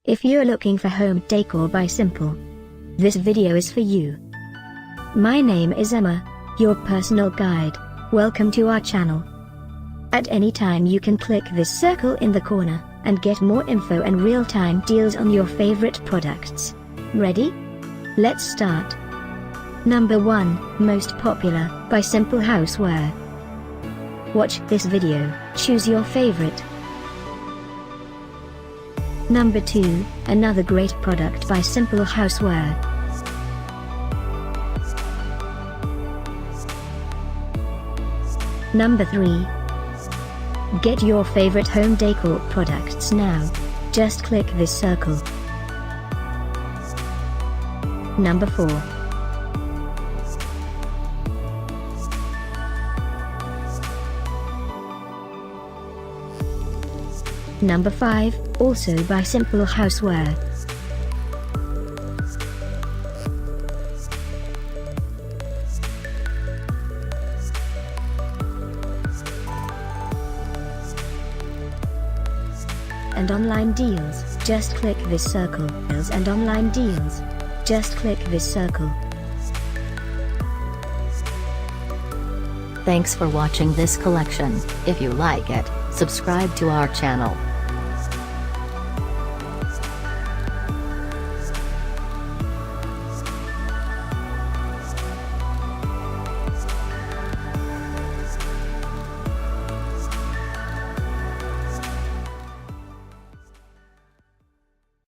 If you're looking for home decor by Simple, this video is for you. My name is Emma, your personal guide. Welcome to our channel. At any time you can click this circle in the corner, and get more info and real-time deals on your favorite products. Ready? Let's start. Number 1, Most Popular, by SimpleHouseware. Watch this video, choose your favorite. Number 2, another great product by SimpleHouseware. Number 3. Get your favorite home decor products now. Just click this circle. Number 4. Number 5, also by SimpleHouseware. And online deals, just click this circle. And online deals, just click this circle. Thanks for watching this collection. If you like it, subscribe to our channel.